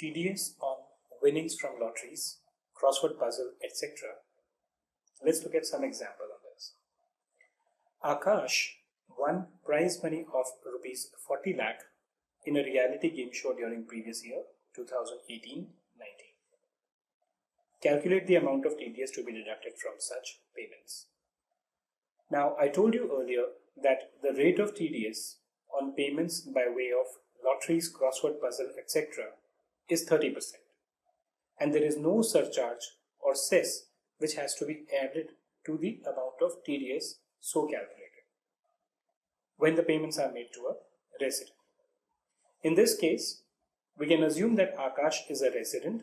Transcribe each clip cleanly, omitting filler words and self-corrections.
TDS on winnings from lotteries, crossword puzzle, etc. Let's look at some example on this. Akash won prize money of rupees 40 lakh in a reality game show during previous year 2018-19. Calculate the amount of TDS to be deducted from such payments. Now, I told you earlier that the rate of TDS on payments by way of lotteries, crossword puzzle, etc. is 30%. And there is no surcharge or cess which has to be added to the amount of TDS so calculated when the payments are made to a resident. In this case, we can assume that Akash is a resident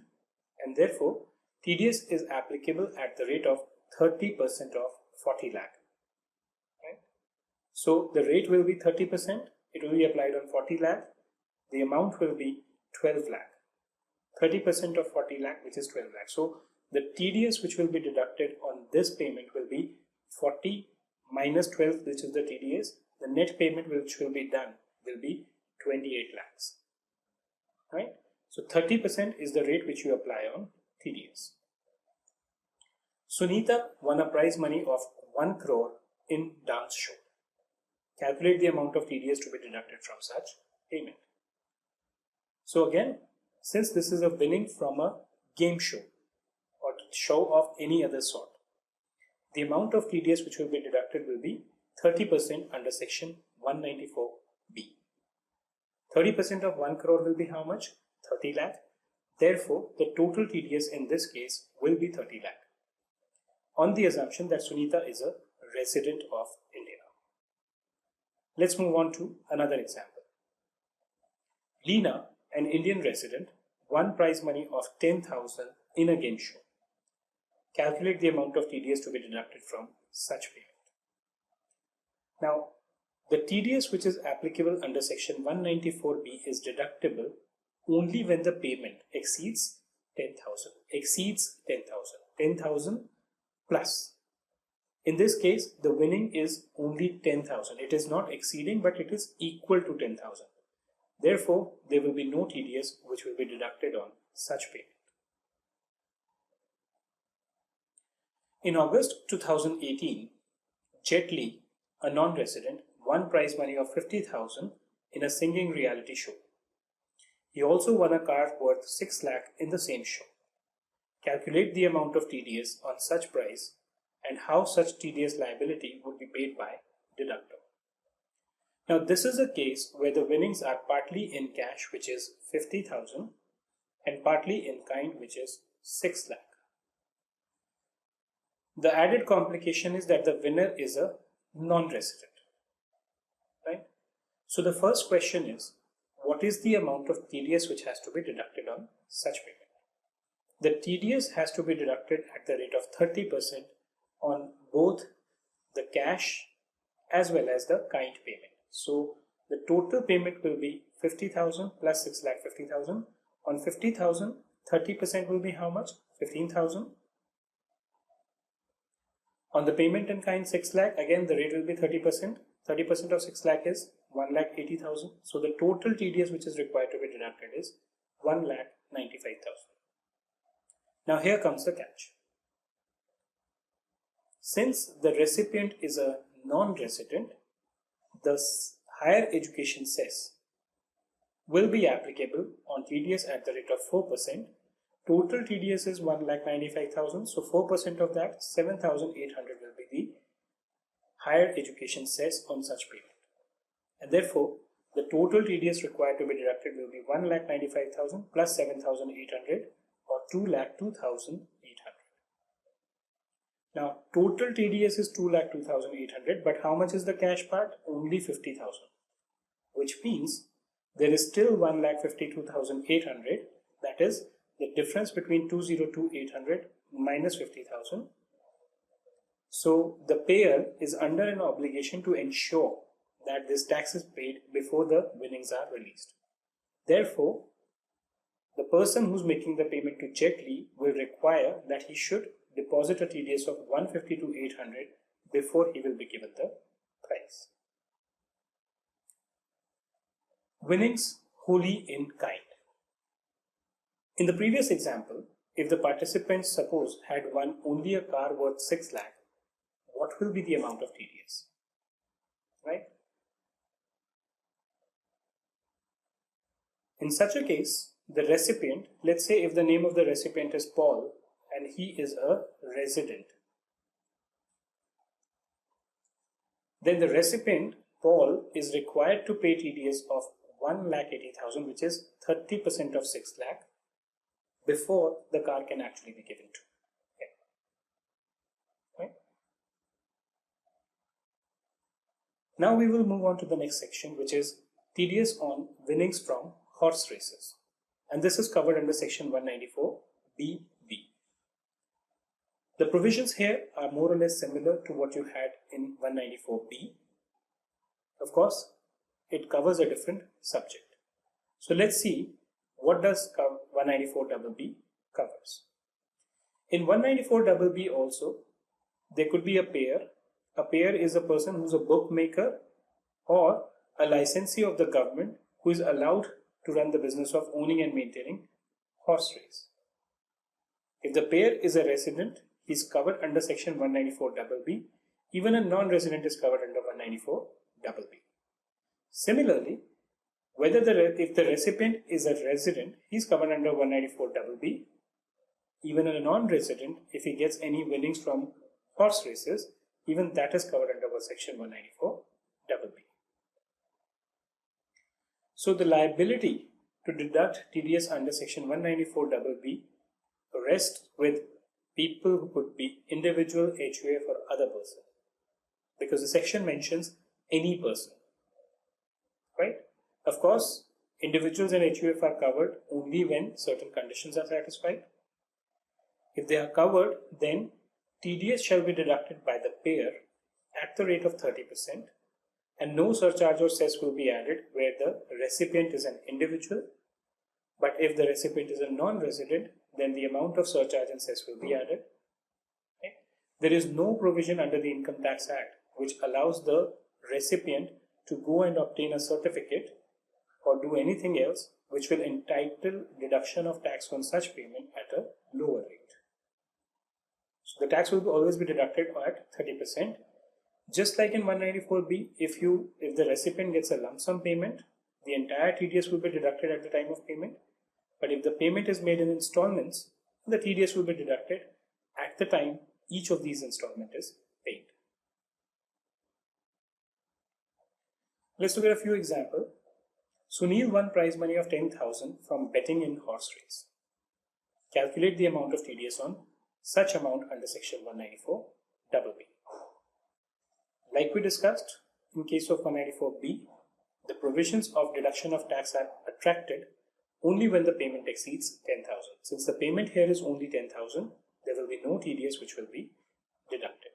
and therefore TDS is applicable at the rate of 30% of 40 lakh. Right? So the rate will be 30%, it will be applied on 40 lakh, the amount will be 12 lakh. 30% of 40 lakh, which is 12 lakh. So the TDS which will be deducted on this payment will be 40 minus 12, which is the TDS. The net payment which will be done will be 28 lakhs. Right? So 30% is the rate which you apply on TDS. Sunita won a prize money of 1 crore in dance show. Calculate the amount of TDS to be deducted from such payment. So again, since this is a winning from a game show or show of any other sort, the amount of TDS which will be deducted will be 30% under section 194B. 30% of 1 crore will be how much? 30 lakh. Therefore, the total TDS in this case will be 30 lakh. On the assumption that Sunita is a resident of India. Let's move on to another example. Leena, an Indian resident, won prize money of 10,000 in a game show. Calculate the amount of TDS to be deducted from such payment. Now, the TDS which is applicable under section 194B is deductible only when the payment exceeds 10,000. Exceeds 10,000. 10,000 plus. In this case, the winning is only 10,000. It is not exceeding, but it is equal to 10,000. Therefore, there will be no TDS which will be deducted on such payment. In August 2018, Jet Li, a non-resident, won prize money of 50,000 in a singing reality show. He also won a car worth 6 lakh in the same show. Calculate the amount of TDS on such prize and how such TDS liability would be paid by deductor. Now this is a case where the winnings are partly in cash, which is 50,000, and partly in kind, which is 6 lakh. The added complication is that the winner is a non-resident. Right? So the first question is, what is the amount of TDS which has to be deducted on such payment? The TDS has to be deducted at the rate of 30% on both the cash as well as the kind payment. So the total payment will be 50,000 plus 6 lakh 50,000. On 50,000, 30% will be how much? 15,000. On the payment in kind 6 lakh, again the rate will be 30%. 30% of 6 lakh is 1 lakh 80,000. So the total TDS which is required to be deducted is 1 lakh 95,000. Now here comes the catch. Since the recipient is a non-resident, the higher education cess will be applicable on TDS at the rate of 4%. Total TDS is 1,95,000. So 4% of that, 7,800 will be the higher education cess on such payment. And therefore, the total TDS required to be deducted will be 1,95,000 plus 7,800 or 2,02,800. Now, total TDS is 2,02,800, but how much is the cash part? Only 50,000, which means there is still 1,52,800. That is the difference between 202,800 minus 50,000. So the payer is under an obligation to ensure that this tax is paid before the winnings are released. Therefore, the person who's making the payment to Jet Li will require that he should deposit a TDS of 152,800 before he will be given the prize. Winnings wholly in kind. In the previous example, if the participants suppose had won only a car worth 6 lakh, what will be the amount of TDS? Right? In such a case, the recipient, let's say if the name of the recipient is Paul and he is a resident, then the recipient Paul is required to pay TDS of 1,80,000, which is 30% of 6 lakh, before the car can actually be given to. Okay. Right? Now we will move on to the next section, which is TDS on winnings from horse races. And this is covered under section 194BB. The provisions here are more or less similar to what you had in 194B. Of course, it covers a different subject. So let's see what does 194BB covers. In 194BB also, there could be a payer. A payer is a person who's a bookmaker or a licensee of the government who is allowed to run the business of owning and maintaining horse race. If the payer is a resident, he is covered under section 194BB. Even a non-resident is covered under 194BB. Similarly, if the recipient is a resident, he is covered under 194BB. Even a non-resident, if he gets any winnings from horse races, even that is covered under section 194BB. So the liability to deduct TDS under section 194BB rests with people who could be individual, HUF or other person, because the section mentions any person, right? Of course, individuals and HUF are covered only when certain conditions are satisfied. If they are covered, then TDS shall be deducted by the payer at the rate of 30%, and no surcharge or cess will be added where the recipient is an individual. But if the recipient is a non-resident, then the amount of surcharge and cess will be added. Okay? There is no provision under the Income Tax Act which allows the recipient to go and obtain a certificate or do anything else which will entitle deduction of tax on such payment at a lower rate. So the tax will always be deducted at 30%. Just like in 194B, if the recipient gets a lump sum payment, the entire TDS will be deducted at the time of payment. But if the payment is made in installments, the TDS will be deducted at the time each of these installments is paid. Let's look at a few examples. Sunil won prize money of 10,000 from betting in horse race. Calculate the amount of TDS on such amount under section 194BB. Like we discussed, in case of 194B, the provisions of deduction of tax are attracted only when the payment exceeds 10,000. Since the payment here is only 10,000, there will be no TDS which will be deducted.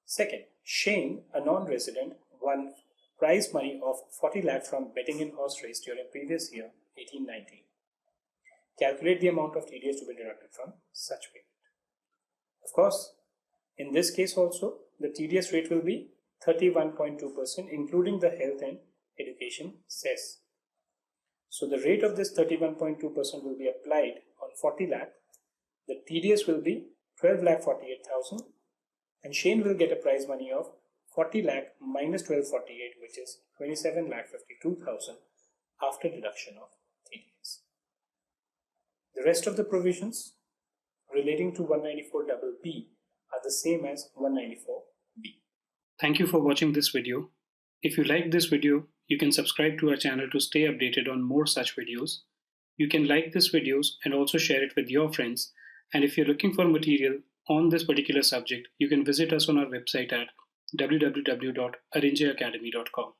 Second, Shane, a non-resident, won prize money of 40 lakh from betting in horse race during previous year, 18-19. Calculate the amount of TDS to be deducted from such payment. Of course, in this case also, the TDS rate will be 31.2%, including the health and education cess. So the rate of this 31.2% will be applied on 40 lakh. The TDS will be 12,48,000, and Shane will get a prize money of 40 lakh minus 1248, which is 27,52,000 after deduction of TDS. The rest of the provisions relating to 194BB are the same as 194B. Thank you for watching this video. If you like this video, you can subscribe to our channel to stay updated on more such videos. You can like these videos and also share it with your friends. And if you're looking for material on this particular subject, you can visit us on our website at www.arinjayacademy.com.